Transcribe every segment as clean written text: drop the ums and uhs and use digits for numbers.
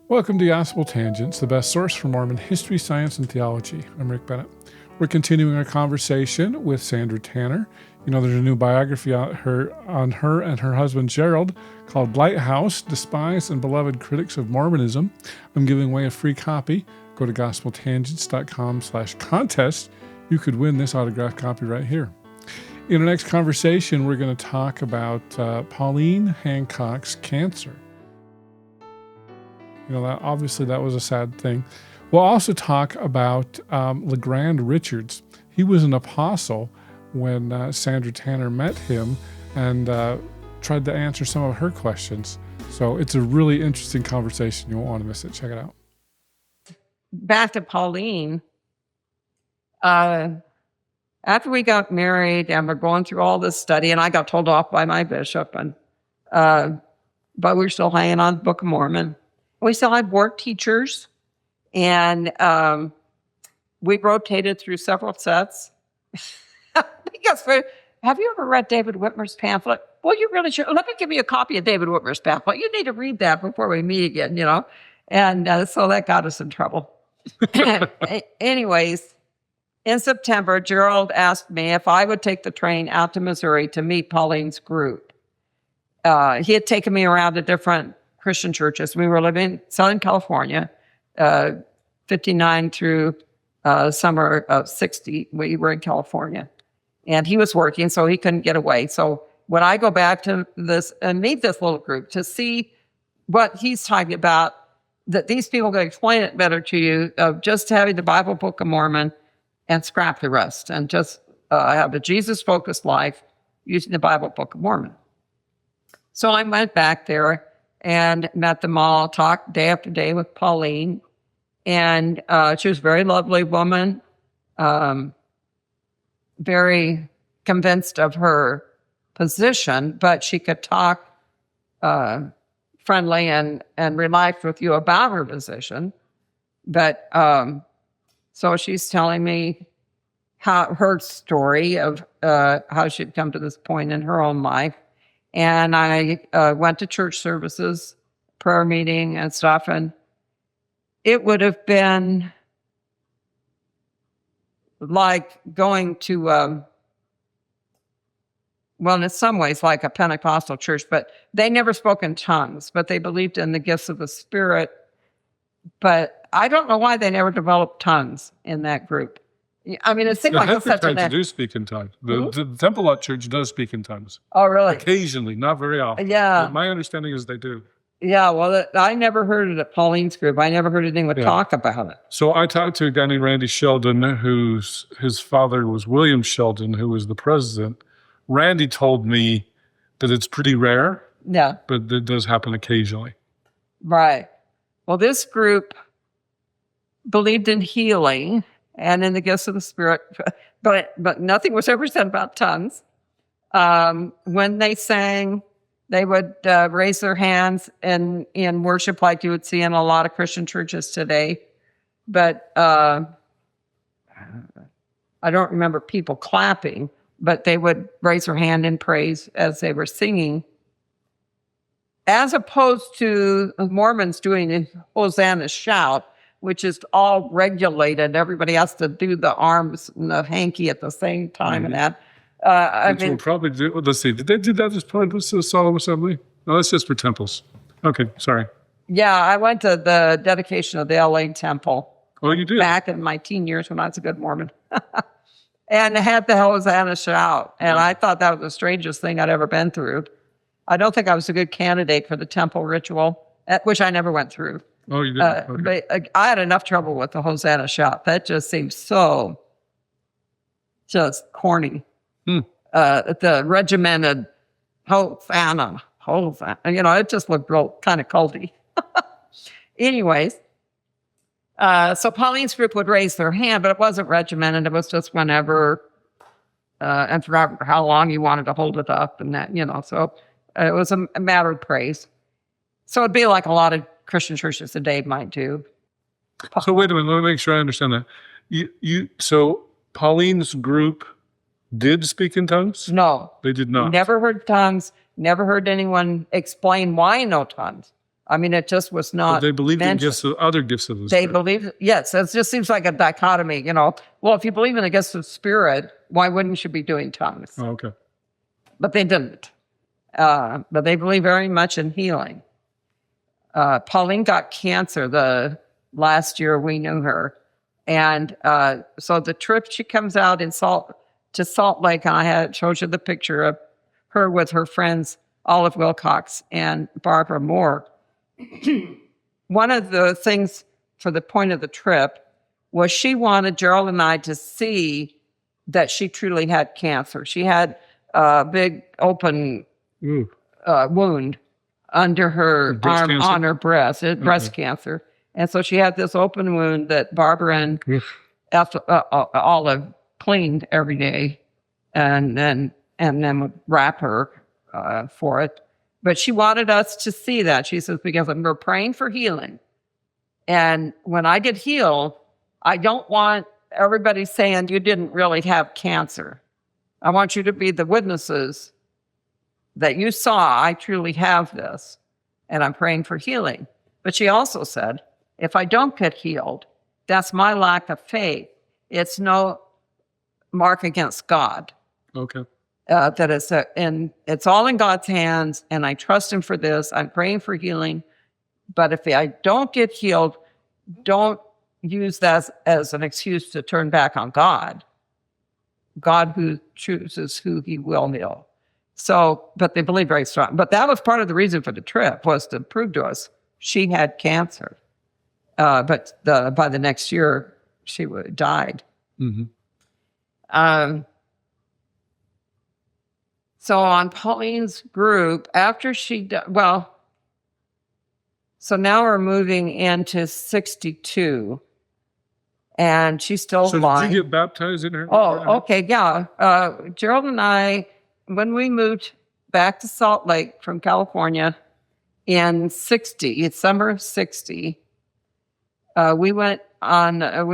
Welcome to Gospel Tangents, the best source for Mormon history, science, and theology. I'm Rick Bennett. We're continuing our conversation with Sandra Tanner. You know, there's a new biography on her and her husband Gerald called Lighthouse, Despised and Beloved Critics of Mormonism. I'm giving away a free copy. Go to gospeltangents.com/contest. You could win this autographed copy right here. In our next conversation, we're going to talk about Pauline Hancock's cancer. You know, that was a sad thing. We'll also talk about LeGrand Richards. He was an apostle when Sandra Tanner met him and tried to answer some of her questions. So it's a really interesting conversation. You won't want to miss it. Check it out. Back to Pauline. After we got married and we're going through all this study, and I got told off by my bishop, and but we were still hanging on the Book of Mormon. We still had work teachers, and we rotated through several sets. Because have you ever read David Whitmer's pamphlet? Well, you really should. Let me give you a copy of David Whitmer's pamphlet. You need to read that before we meet again, you know. And so that got us in trouble. Anyways, in September, Gerald asked me if I would take the train out to Missouri to meet Pauline's group. He had taken me around to different Christian churches. We were living in Southern California, 59 through summer of 60. We were in California. And he was working, so he couldn't get away. So when I go back to this and meet this little group to see what he's talking about, that these people can explain it better to you, of just having the Bible, Book of Mormon, and scrap the rest, and just have a Jesus-focused life using the Bible, Book of Mormon. So I went back there and met them all, talked day after day with Pauline. And she was a very lovely woman, very convinced of her position, but she could talk friendly and relaxed with you about her position. But so she's telling me how her story of how she'd come to this point in her own life. And I went to church services, prayer meeting and stuff, and it would have been like going to, well, in some ways like a Pentecostal church, but they never spoke in tongues, but they believed in the gifts of the Spirit. But I don't know why they never developed tongues in that group. I mean, it seemed like it's such a... The do speak in tongues. The Temple Lot Church does speak in tongues. Oh, really? Occasionally, not very often. Yeah. But my understanding is they do. Yeah, well, I never heard it at Pauline's group. I never heard anyone talk about it. So I talked to a guy named Randy Sheldon, his father was William Sheldon, who was the president. Randy told me that it's pretty rare. Yeah. But it does happen occasionally. Right. Well, this group believed in healing and in the gifts of the Spirit, but nothing was ever said about tongues. When they sang, they would raise their hands in worship like you would see in a lot of Christian churches today. But I don't remember people clapping, but they would raise their hand in praise as they were singing, as opposed to the Mormons doing a Hosanna shout, which is all regulated. Everybody has to do the arms and the hanky at the same time, and that. I mean, we'll probably do. Let's see. Did they do that as part of the Solemn Assembly? No, that's just for temples. Okay, sorry. Yeah, I went to the dedication of the LA Temple. Oh, you did? Back in my teen years when I was a good Mormon. And had the Hosanna shout. And I thought that was the strangest thing I'd ever been through. I don't think I was a good candidate for the temple ritual, which I never went through. Oh, you didn't? Okay. But I had enough trouble with the Hosanna shout. That just seems so just corny. The regimented Hosanna, you know, it just looked real kind of culty. Anyways, so Pauline's group would raise their hand, but it wasn't regimented. It was just whenever and for how long you wanted to hold it up, and that, you know. So it was a matter of praise. So it'd be like a lot of Christian churches today might do. So wait a minute, let me make sure I understand that. So Pauline's group did speak in tongues? No. They did not? Never heard tongues, never heard anyone explain why no tongues. I mean, it just was But not. they believed in mentioned. gifts, other gifts of the They Spirit. believe, yes, it just seems like a dichotomy, Well, if you believe in the gifts of Spirit, why wouldn't you be doing tongues? Oh, okay. But they didn't. But they believe very much in healing. Pauline got cancer the last year we knew her. And so the trip, she comes out to Salt Lake, and I showed you the picture of her with her friends, Olive Wilcox and Barbara Moore. One of the things for the point of the trip was she wanted Gerald and I to see that she truly had cancer. She had a big open wound under her arm, cancer? on her breast, breast cancer. And so she had this open wound that Barbara and Olive cleaned every day and then would wrap her for it. But she wanted us to see that. She says, because we're praying for healing. And when I get healed, I don't want everybody saying you didn't really have cancer. I want you to be the witnesses that you saw I truly have this, and I'm praying for healing. But she also said, if I don't get healed, that's my lack of faith. It's no mark against God. Okay. That it's all in God's hands, and I trust Him for this. I'm praying for healing. But if I don't get healed, don't use that as an excuse to turn back on God. God who chooses who He will heal. So, but they believe very strong. But that was part of the reason for the trip, was to prove to us she had cancer. But by the next year, she died. Mm-hmm. So on Pauline's group, after she so now we're moving into 62, and she's still alive. Did you get baptized in her? Oh, okay, yeah. Gerald and I, when we moved back to Salt Lake from California in summer of 60, we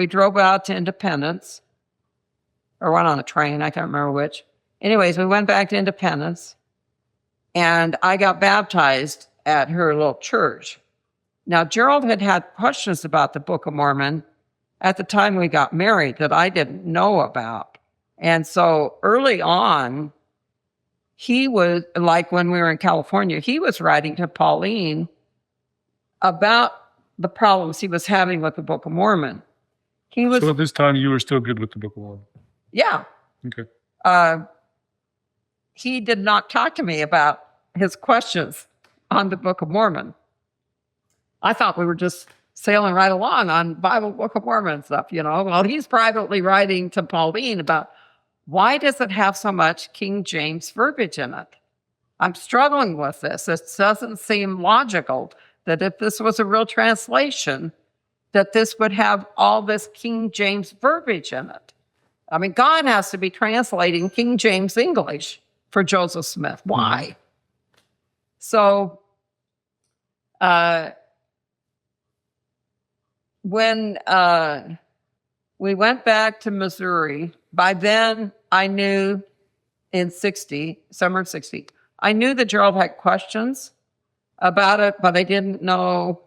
drove out to Independence, or went on a train, I can't remember which. Anyways, we went back to Independence, and I got baptized at her little church. Now, Gerald had questions about the Book of Mormon at the time we got married that I didn't know about. And so early on, he was, like when we were in California, he was writing to Pauline about the problems he was having with the Book of Mormon. So at this time, you were still good with the Book of Mormon? Yeah. Okay. He did not talk to me about his questions on the Book of Mormon. I thought we were just sailing right along on Bible, Book of Mormon stuff, Well, he's privately writing to Pauline about, why does it have so much King James verbiage in it? I'm struggling with this. It doesn't seem logical that if this was a real translation, that this would have all this King James verbiage in it. I mean, God has to be translating King James English for Joseph Smith. Why? So when we went back to Missouri, by then I knew in summer of 60, I knew that Gerald had questions about it, but I didn't know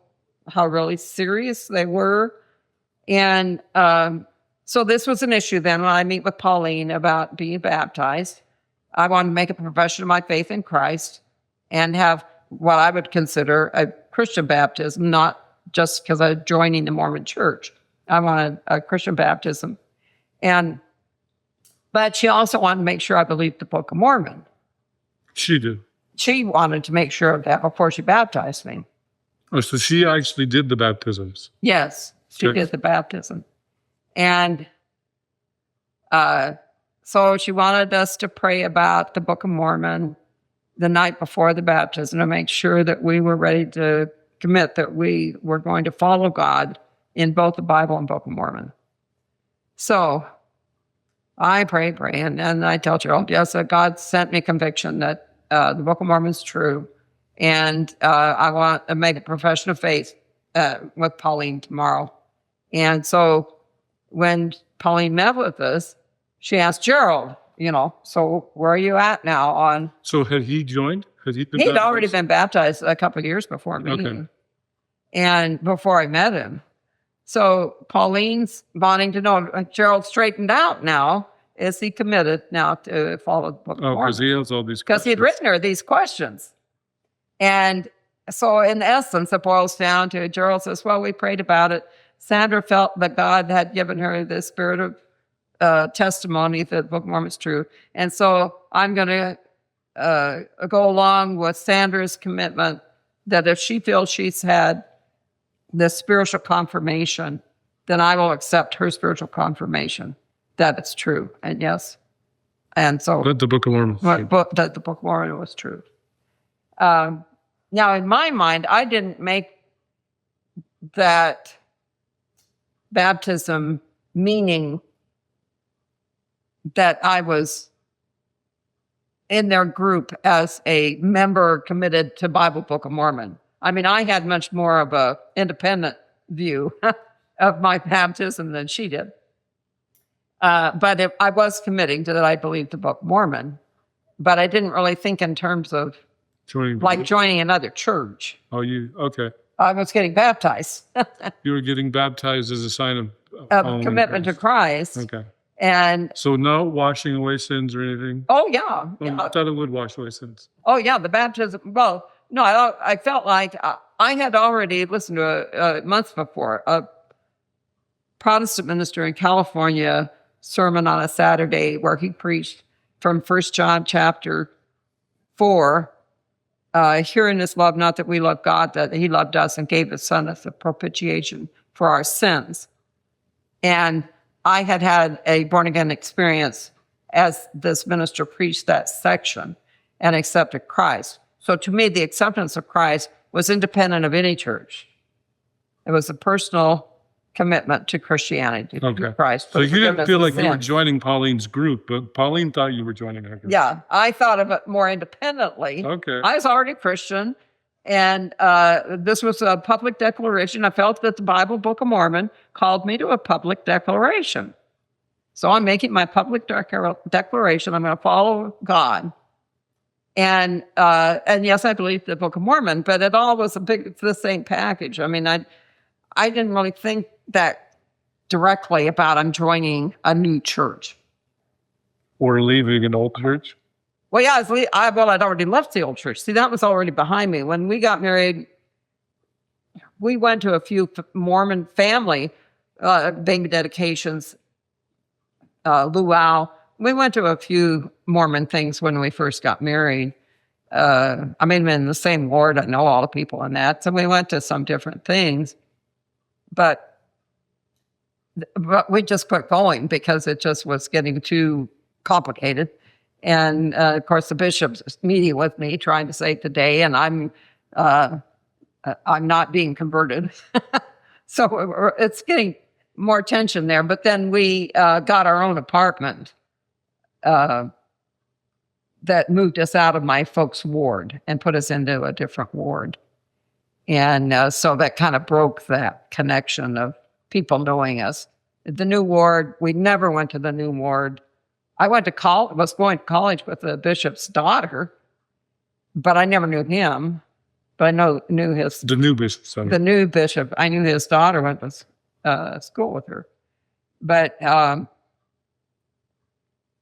how really serious they were. And so this was an issue then when I meet with Pauline about being baptized. I wanted to make a profession of my faith in Christ and have what I would consider a Christian baptism, not just because I'm joining the Mormon church. I wanted a Christian baptism. But she also wanted to make sure I believed the Book of Mormon. She did. She wanted to make sure of that before she baptized me. Oh, so she actually did the baptisms? Yes, she did the baptism. And so she wanted us to pray about the Book of Mormon the night before the baptism to make sure that we were ready to commit that we were going to follow God in both the Bible and Book of Mormon. So I pray, and I tell Gerald, yes, that God sent me conviction that the Book of Mormon is true, and I want to make a profession of faith with Pauline tomorrow. And so when Pauline met with us, she asked Gerald, so where are you at now on? So had he joined? He'd already been baptized a couple of years before me. Okay. and before I met him. So Pauline's wanting to know, Gerald straightened out now. Is he committed now to follow the Book of Mormon? because he has all these Because he'd written her these questions. And so in essence, it boils down to Gerald says, well, we prayed about it. Sandra felt that God had given her the spirit of testimony that the Book of Mormon is true. And so I'm going to go along with Sandra's commitment that if she feels she's had the spiritual confirmation, then I will accept her spiritual confirmation that it's true. And yes. And so that the Book of Mormon that the Book of Mormon was true. Now, in my mind, I didn't make that baptism meaning that I was in their group as a member committed to Bible Book of Mormon. I mean, I had much more of a independent view of my baptism than she did. But if I was committing to that, I believed the Book of Mormon, but I didn't really think in terms of joining another church. Oh, okay. I was getting baptized. You were getting baptized as a sign of commitment to Christ. Okay. And so no washing away sins or anything? Oh, yeah. I thought it would wash away sins. Oh, yeah, the baptism. Well, no, I felt like I had already listened to months before a Protestant minister in California sermon on a Saturday where he preached from 1 John chapter 4, herein is love, not that we love God, that he loved us and gave his son as a propitiation for our sins. And I had had a born-again experience as this minister preached that section and accepted Christ. So to me, the acceptance of Christ was independent of any church. It was a personal commitment to Christianity, to Christ. So you didn't feel like you were joining Pauline's group, but Pauline thought you were joining her group. Yeah, I thought of it more independently. Okay. I was already Christian, and this was a public declaration. I felt that the Bible Book of Mormon called me to a public declaration. So I'm making my public declaration. I'm going to follow God. And yes, I believe the Book of Mormon, but it all was it's the same package. I mean, I didn't really think that directly about I'm joining a new church. Or leaving an old church? Well, yeah, I'd already left the old church. See, that was already behind me. When we got married, we went to a few Mormon family baby dedications, luau. We went to a few Mormon things when we first got married. I mean, in the same ward, I know all the people in that. So we went to some different things. But we just quit going because it just was getting too complicated. And of course, the bishop's meeting with me, trying to save the day, and I'm not being converted. So it's getting more tension there. But then we got our own apartment that moved us out of my folks' ward and put us into a different ward. And so that kind of broke that connection of people knowing us. The new ward, we never went to the new ward. I was going to college with the bishop's daughter, but I never knew him. But I knew his... The new bishop, Sandra. The new bishop. I knew his daughter went to school with her. But,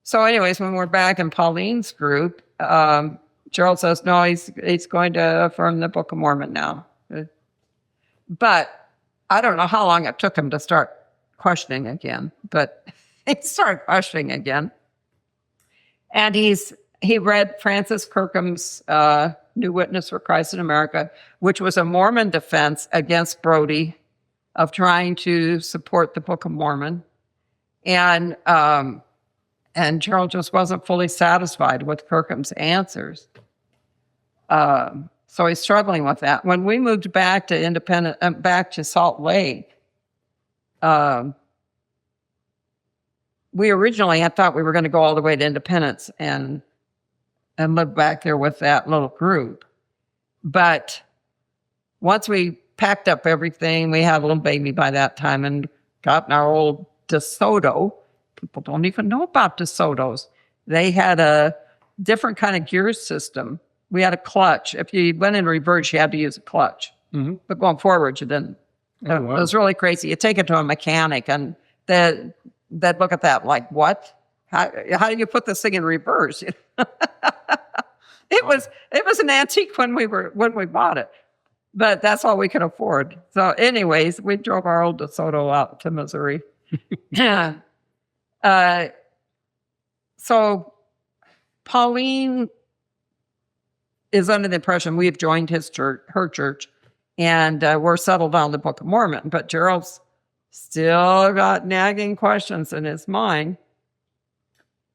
so anyways, when we're back in Pauline's group, Gerald says, no, he's going to affirm the Book of Mormon now. But I don't know how long it took him to start questioning again, but he started questioning again. And he read Francis Kirkham's New Witness for Christ in America, which was a Mormon defense against Brody of trying to support the Book of Mormon. And Gerald just wasn't fully satisfied with Kirkham's answers. So he's struggling with that. When we moved back to back to Salt Lake, we originally had thought we were going to go all the way to Independence and live back there with that little group. But once we packed up everything, we had a little baby by that time and got in our old DeSoto. People don't even know about DeSotos. They had a different kind of gear system. We had a clutch. If you went in reverse, you had to use a clutch. But going forward, you didn't. Oh, wow. It was really crazy. You take it to a mechanic, and they'd look at that like, what? How do you put this thing in reverse? It was an antique when we bought it, but that's all we could afford. So, anyways, we drove our old DeSoto out to Missouri. So Pauline is under the impression we've joined her church, and we're settled on the Book of Mormon. But Gerald's still got nagging questions in his mind.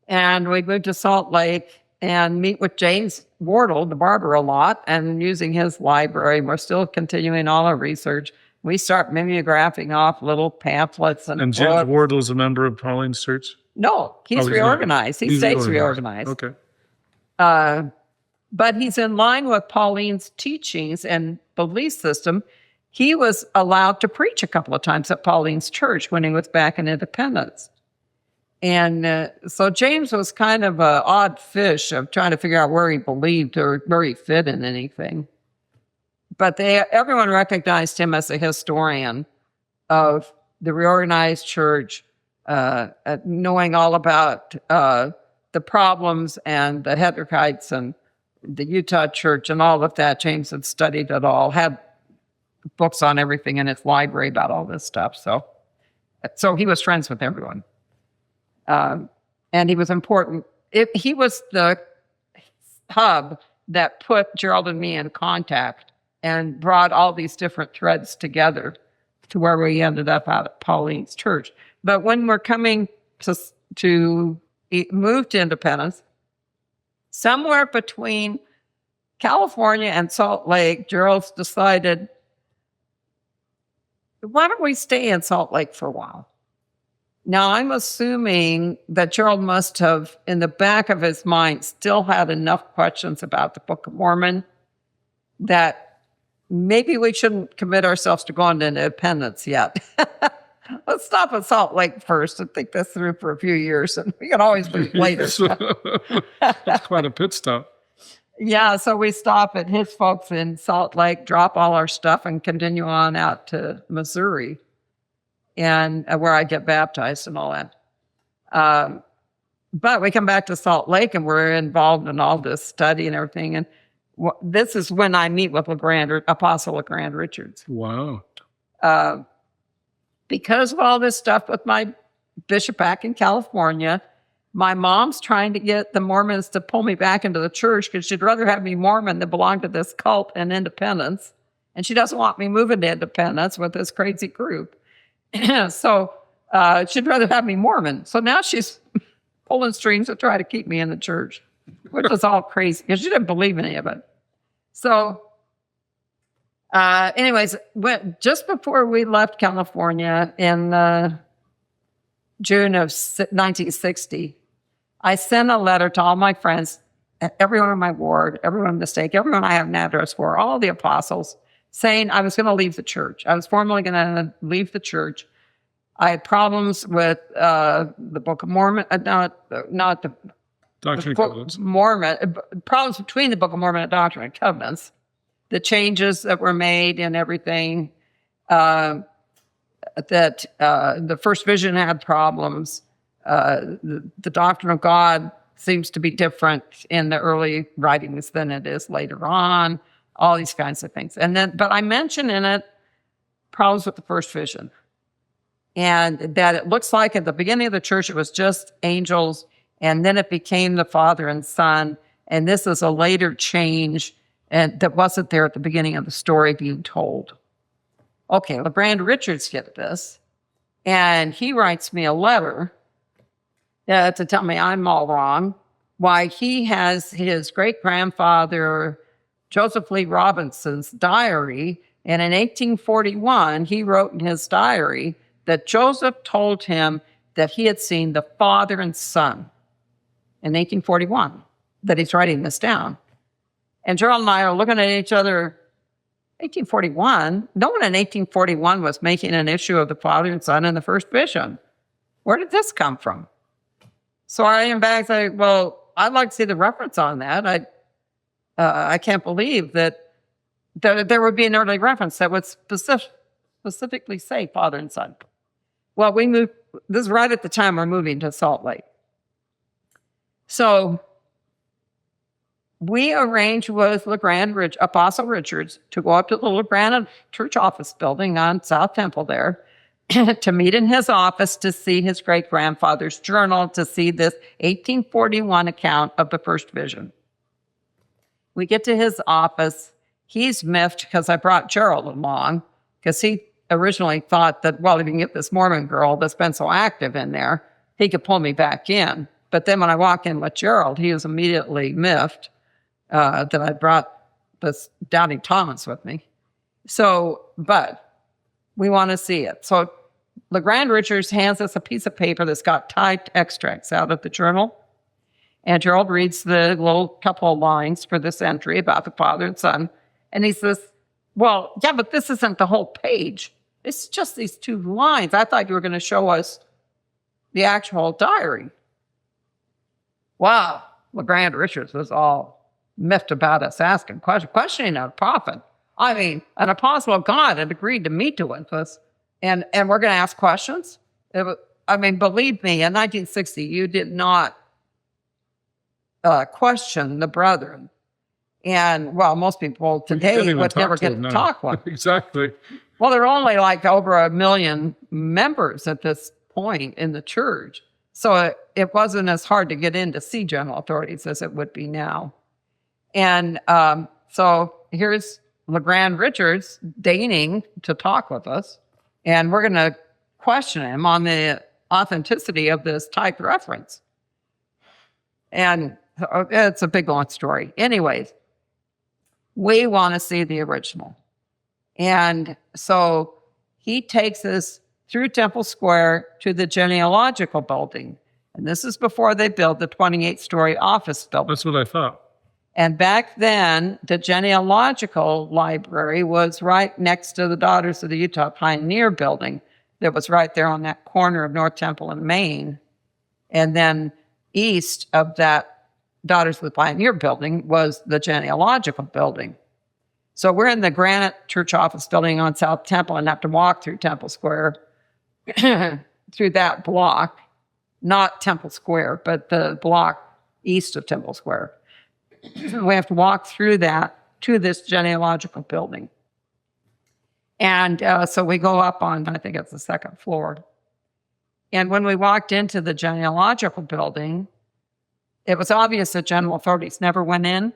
And we moved to Salt Lake and meet with James Wardle, the barber, a lot, and using his library. We're still continuing all our research. We start mimeographing off little pamphlets and James books. Wardle is a member of Pauline's church? No, he's reorganized. He stays reorganized. Okay. But he's in line with Pauline's teachings and belief system. He was allowed to preach a couple of times at Pauline's church when he was back in Independence. And so James was kind of an odd fish of trying to figure out where he believed or where he fit in anything. But everyone recognized him as a historian of the reorganized church, knowing all about the problems and the Hedrichites and the Utah church and all of that. James had studied it all, had books on everything in his library about all this stuff. So he was friends with everyone. And he was important. He was the hub that put Gerald and me in contact and brought all these different threads together to where we ended up out at Pauline's church. But when we're coming to move to Independence, somewhere between California and Salt Lake, Gerald's decided, why don't we stay in Salt Lake for a while? Now, I'm assuming that Gerald must have, in the back of his mind, still had enough questions about the Book of Mormon that maybe we shouldn't commit ourselves to going to Independence yet. Let's stop at Salt Lake first and think this through for a few years, and we can always leave later. That's quite a pit stop. Yeah, so we stop at his folks in Salt Lake, drop all our stuff, and continue on out to Missouri, and where I get baptized and all that. But we come back to Salt Lake, and we're involved in all this study and everything. And this is when I meet with Apostle LeGrand Richards. Wow. Because of all this stuff with my bishop back in California, my mom's trying to get the Mormons to pull me back into the church because she'd rather have me Mormon than belong to this cult in Independence. And she doesn't want me moving to Independence with this crazy group. So she'd rather have me Mormon. So now she's pulling strings to try to keep me in the church, which is all crazy because she didn't believe any of it. So anyways, just before we left California in June of 1960, I sent a letter to all my friends, everyone in my ward, everyone in the stake, everyone I have an address for, all the apostles, saying I was going to leave the church. I was formally going to leave the church. I had problems with the Book of Mormon, not the Doctrine and Covenants. Mormon, problems between the Book of Mormon and Doctrine and Covenants, the changes that were made and everything, that the first vision had problems. The doctrine of God seems to be different in the early writings than it is later on, all these kinds of things. But I mentioned in it problems with the first vision. And that it looks like at the beginning of the church, it was just angels, and then it became the Father and Son. And this is a later change and that wasn't there at the beginning of the story being told. Okay, LeGrand Richards get this, and he writes me a letter to tell me I'm all wrong, why he has his great-grandfather Joseph Lee Robinson's diary, and in 1841, he wrote in his diary that Joseph told him that he had seen the Father and Son in 1841, that he's writing this down. And Gerald and I are looking at each other, 1841? No one in 1841 was making an issue of the Father and Son in the first vision. Where did this come from? So I am back and say, well, I'd like to see the reference on that. I can't believe that there would be an early reference that would specifically say father and son. Well, we moved, this is right at the time we're moving to Salt Lake. So we arranged with Apostle Richards to go up to the LeGrand Church office building on South Temple there to meet in his office to see his great-grandfather's journal, to see this 1841 account of the first vision. We get to his office. He's miffed because I brought Gerald along, because he originally thought that, well, if you can get this Mormon girl that's been so active in there, he could pull me back in. But then when I walk in with Gerald, he was immediately miffed that I brought this Doubting Thomas with me. So, but we want to see it. So LeGrand Richards hands us a piece of paper that's got typed extracts out of the journal. And Gerald reads the little couple of lines for this entry about the father and son. And he says, well, yeah, but this isn't the whole page. It's just these 2 lines. I thought you were going to show us the actual diary. Wow. LeGrand Richards was all miffed about us asking questions, questioning a prophet. I mean, an apostle of God had agreed to meet with us, and we're going to ask questions? Believe me, in 1960, you did not question the brethren. And, well, most people today would never get to talk one. Exactly. Well, there are only like over 1 million members at this point in the church. So it wasn't as hard to get in to see general authorities as it would be now. And so here's LeGrand Richards deigning to talk with us, and we're going to question him on the authenticity of this typed reference. And it's a big long story. Anyways, we want to see the original. And so he takes us through Temple Square to the genealogical building. And this is before they built the 28-story office building. That's what I thought. And back then, the genealogical library was right next to the Daughters of the Utah Pioneer building that was right there on that corner of North Temple and Main. And then east of that Daughters of the Pioneer building was the genealogical building. So we're in the Granite Church office building on South Temple and have to walk through Temple Square, through that block, not Temple Square, but the block east of Temple Square. We have to walk through that to this genealogical building. And so we go up on, I think it's the 2nd floor. And when we walked into the genealogical building, it was obvious that general authorities never went in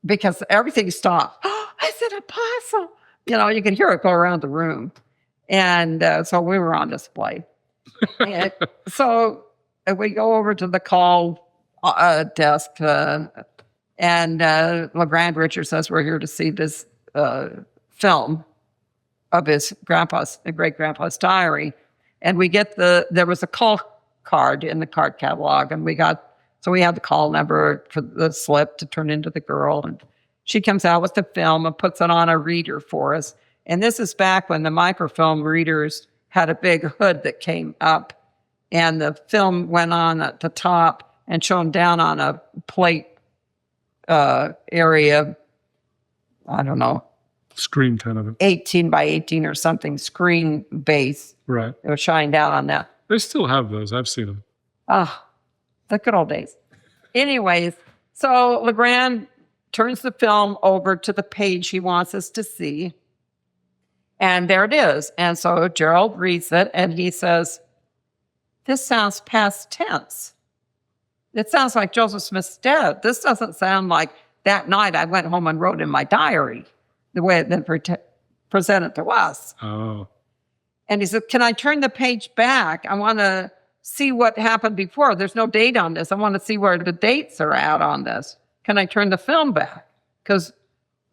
because everything stopped. Oh, I said, apostle. You know, you could hear it go around the room. And so we were on display. And so we go over to the call desk, and LeGrand Richards says, we're here to see this film of his great-grandpa's diary. And we get there was a call card in the card catalog, and we had the call number for the slip to turn into the girl. And she comes out with the film and puts it on a reader for us. And this is back when the microfilm readers had a big hood that came up, and the film went on at the top and shown down on a plate area, I don't know. Screen kind of. 18 by 18 or something, screen base. Right. It was shining down on that. They still have those. I've seen them. Ah, the good old days. Anyways, so LeGrand turns the film over to the page he wants us to see. And there it is. And so Gerald reads it and he says, this sounds past tense. It sounds like Joseph Smith's dead. This doesn't sound like that night I went home and wrote in my diary, the way it then presented to us. Oh. And he said, can I turn the page back? I want to see what happened before. There's no date on this. I want to see where the dates are at on this. Can I turn the film back? Because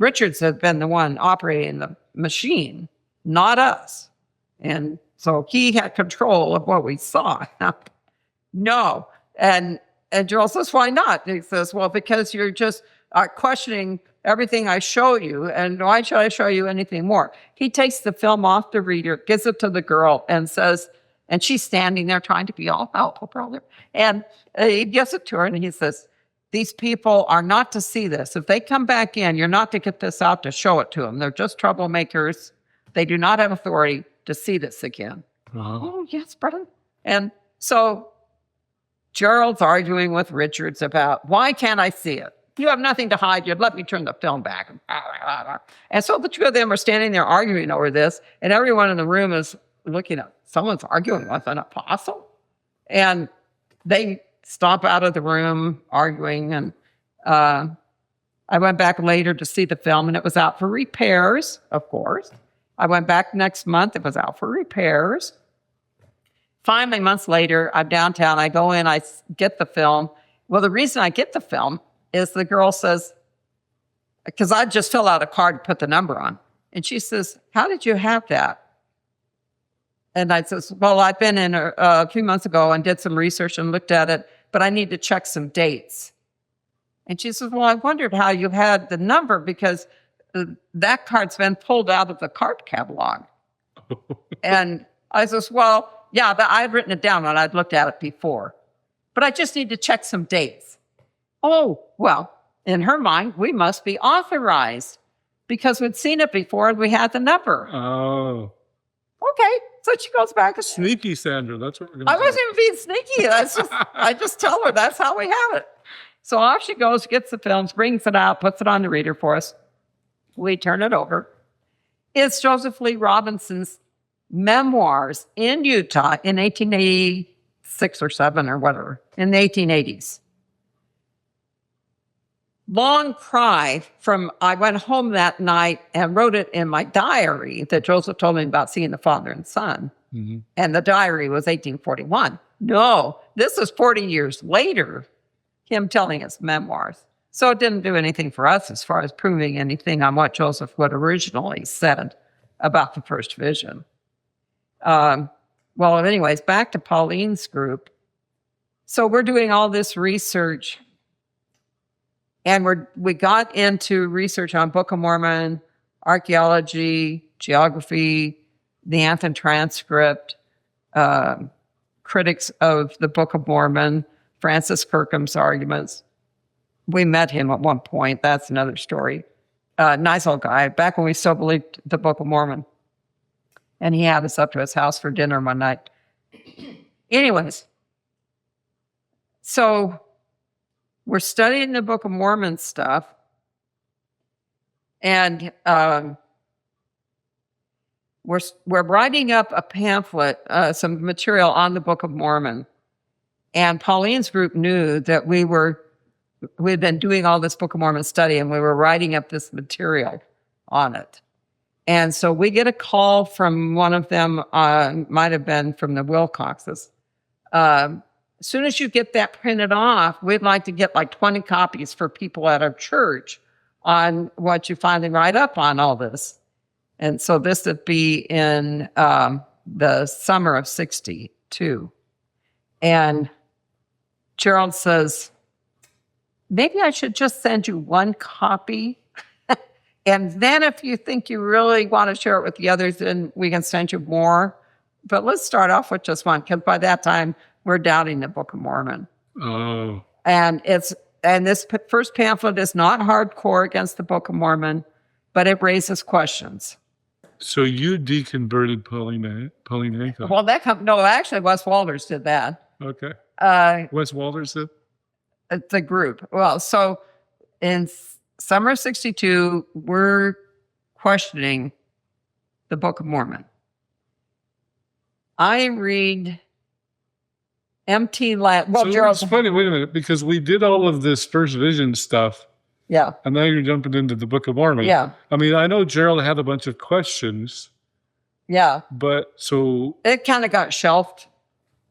Richards had been the one operating the machine, not us. And so he had control of what we saw. No. And Joel says, why not? And he says, well, because you're just questioning everything I show you, and why should I show you anything more? He takes the film off the reader, gives it to the girl, and says, and she's standing there trying to be all helpful, probably. And he gives it to her, and he says, these people are not to see this. If they come back in, you're not to get this out to show it to them. They're just troublemakers. They do not have authority to see this again. Oh, yes, brother. And so Gerald's arguing with Richards about, why can't I see it? You have nothing to hide. You'd let me turn the film back. And so the two of them are standing there arguing over this, and everyone in the room is looking at, someone's arguing with an apostle? And they stomp out of the room arguing, and I went back later to see the film, and it was out for repairs, of course. I went back next month. It was out for repairs. Finally, months later, I'm downtown. I go in, I get the film. Well, the reason I get the film is the girl says, because I just fill out a card and put the number on. And she says, how did you have that? And I says, well, I've been in a few months ago and did some research and looked at it, but I need to check some dates. And she says, well, I wondered how you had the number because that card's been pulled out of the card catalog. And I says, well, yeah, I'd written it down and I'd looked at it before, but I just need to check some dates. Oh, well, in her mind, we must be authorized because we'd seen it before and we had the number. Oh. Okay. So she goes back. And Sneaky, Sandra. That's what we're going to I wasn't even being sneaky. I just tell her that's how we have it. So off she goes, gets the films, brings it out, puts it on the reader for us. We turn it over. It's Joseph Lee Robinson's memoirs in Utah in 1886 or 7 or whatever, in the 1880s. Long cry from, I went home that night and wrote it in my diary that Joseph told me about seeing the father and son. Mm-hmm. And the diary was 1841. No, this is 40 years later, him telling his memoirs. So it didn't do anything for us as far as proving anything on what Joseph would originally said about the first vision. Well, anyways, back to Pauline's group. So we're doing all this research. And we got into research on Book of Mormon, archaeology, geography, the Anthon transcript, critics of the Book of Mormon, Francis Kirkham's arguments. We met him at one point. That's another story. Nice old guy, back when we still believed the Book of Mormon. And he had us up to his house for dinner one night. Anyways, so we're studying the Book of Mormon stuff, and we're writing up a pamphlet, some material on the Book of Mormon. And Pauline's group knew that we'd been doing all this Book of Mormon study, and we were writing up this material on it. And so we get a call from one of them, might have been from the Wilcoxes. As soon as you get that printed off, we'd like to get like 20 copies for people at our church on what you finally write up on all this. And so this would be in the summer of 62. And Gerald says, maybe I should just send you one copy. And then if you think you really want to share it with the others, then we can send you more. But let's start off with just one, because by that time, we're doubting the Book of Mormon. Oh. And this first pamphlet is not hardcore against the Book of Mormon, but it raises questions. So you deconverted Pauline Hancock? Well, no, actually, Wes Walters did that. Okay. Wes Walters did? The group. Well, so in summer of 62, we're questioning the Book of Mormon. I read empty land. Well, so Gerald, it's funny, wait a minute, because we did all of this first vision stuff. Yeah. And now you're jumping into the Book of Mormon. Yeah. I mean, I know Gerald had a bunch of questions. Yeah. But so it kind of got shelved.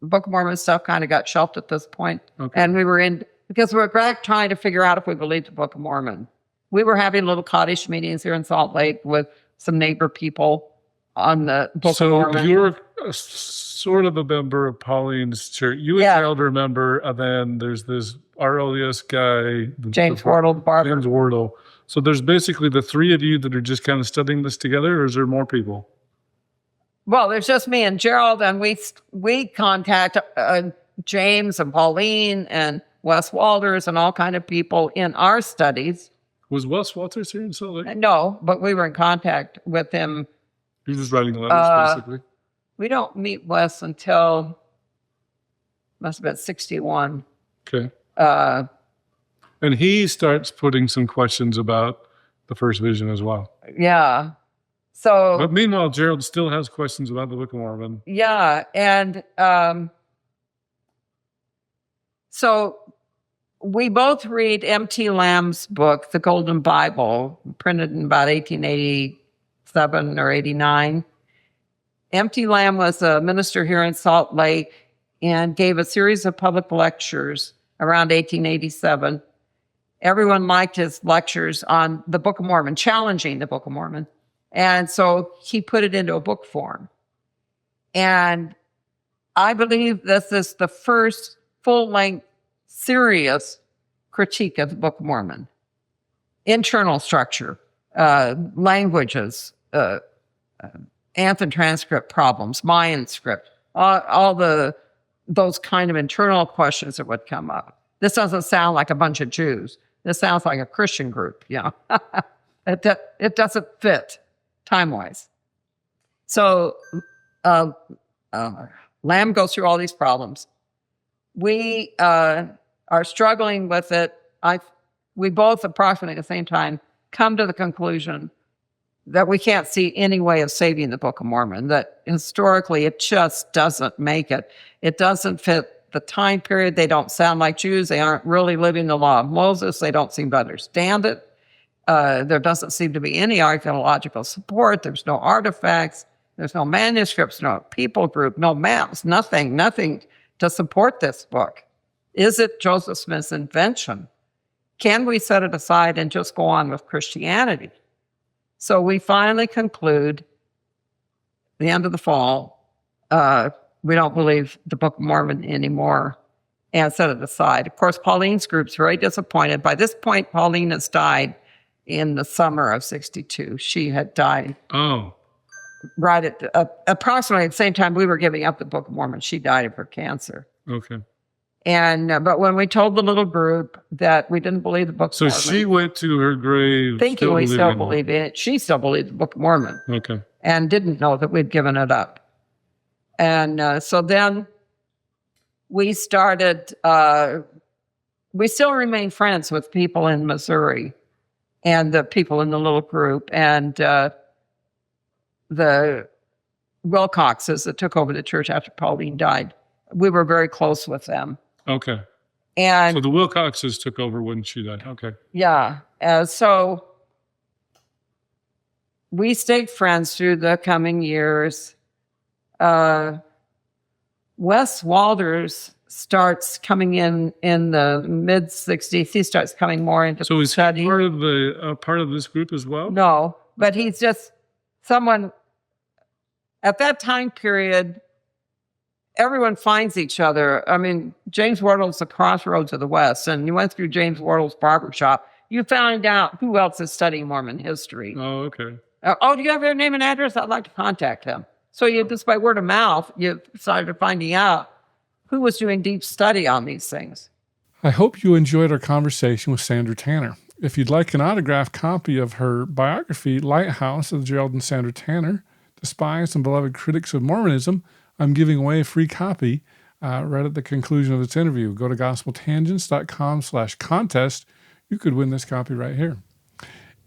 The Book of Mormon stuff kind of got shelved at this point. Okay. And we were because we were trying to figure out if we believed the Book of Mormon. We were having little cottage meetings here in Salt Lake with some neighbor people on the Book of Mormon. So you're sort of a member of Pauline's church. You and Gerald are a member, and then there's this RLDS guy. James Wardle, Barbara. James Wardle. So there's basically the three of you that are just kind of studying this together, or is there more people? Well, there's just me and Gerald, and we contact James and Pauline and Wes Walters and all kind of people in our studies. Was Wes Walters here in Salt Lake? No, but we were in contact with him. He was just writing letters, basically. We don't meet Wes until must have been 61. Okay. And he starts putting some questions about the first vision as well. Yeah. So, but meanwhile, Gerald still has questions about the Book of Mormon. Yeah, and so we both read M.T. Lamb's book, The Golden Bible, printed in about 1887 or 89. M.T. Lamb was a minister here in Salt Lake and gave a series of public lectures around 1887. Everyone liked his lectures on the Book of Mormon, challenging the Book of Mormon. And so he put it into a book form. And I believe this is the first full-length, serious critique of the Book of Mormon. Internal structure, languages, Anthon transcript problems, Mayan script, all those kind of internal questions that would come up. This doesn't sound like a bunch of Jews. This sounds like a Christian group, you know. It doesn't fit time-wise. So Lamb goes through all these problems. We are struggling with it. We both approximately at the same time come to the conclusion that we can't see any way of saving the Book of Mormon, that historically it just doesn't make it. It doesn't fit the time period. They don't sound like Jews. They aren't really living the law of Moses. They don't seem to understand it. There doesn't seem to be any archaeological support. There's no artifacts. There's no manuscripts, no people group, no maps, nothing to support this book. Is it Joseph Smith's invention? Can we set it aside and just go on with Christianity? So we finally conclude, the end of the fall, we don't believe the Book of Mormon anymore and set it aside. Of course, Pauline's group's very disappointed. By this point, Pauline has died in the summer of 62. She had died. Oh. Right at approximately at the same time we were giving up the Book of Mormon. She died of her cancer. Okay. And but when we told the little group that we didn't believe the Book of Mormon, so she went to her grave thinking we still believed in it. She still believed the Book of Mormon. Okay. And didn't know that we'd given it up. And so then we started. We still remain friends with people in Missouri, and the people in the little group, and the Wilcoxes that took over the church after Pauline died. We were very close with them. Okay. And so the Wilcoxes took over when she died. Okay. Yeah. So we stayed friends through the coming years. Wes Walters starts coming in the mid-60s. He starts coming more into so is study. he part of this group as well? No, but he's just someone at that time period. Everyone finds each other. I mean, James Wardle's the crossroads of the West, and you went through James Wardle's barbershop. You found out who else is studying Mormon history. Oh, okay. Do you have their name and address? I'd like to contact him. So you just by word of mouth, you started finding out who was doing deep study on these things. I hope you enjoyed our conversation with Sandra Tanner. If you'd like an autographed copy of her biography, Lighthouse of Gerald and Sandra Tanner, Despised and Beloved Critics of Mormonism, I'm giving away a free copy right at the conclusion of this interview. Go to gospeltangents.com/contest. You could win this copy right here.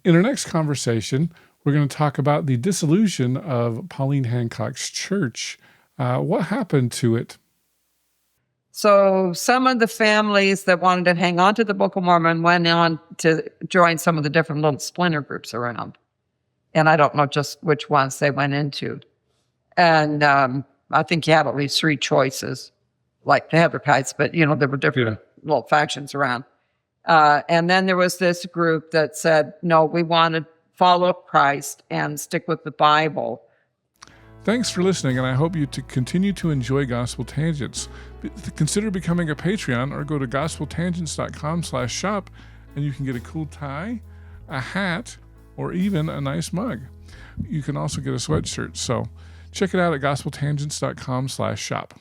In our next conversation, we're going to talk about the dissolution of Pauline Hancock's church. What happened to it? So some of the families that wanted to hang on to the Book of Mormon went on to join some of the different little splinter groups around. And I don't know just which ones they went into. And I think you had at least three choices, like the Hebrides, but, there were different little factions around. And then there was this group that said, no, we want to follow Christ and stick with the Bible. Thanks for listening, and I hope you to continue to enjoy Gospel Tangents. Consider becoming a Patreon or go to gospeltangents.com/shop, and you can get a cool tie, a hat, or even a nice mug. You can also get a sweatshirt. So check it out at gospeltangents.com/shop.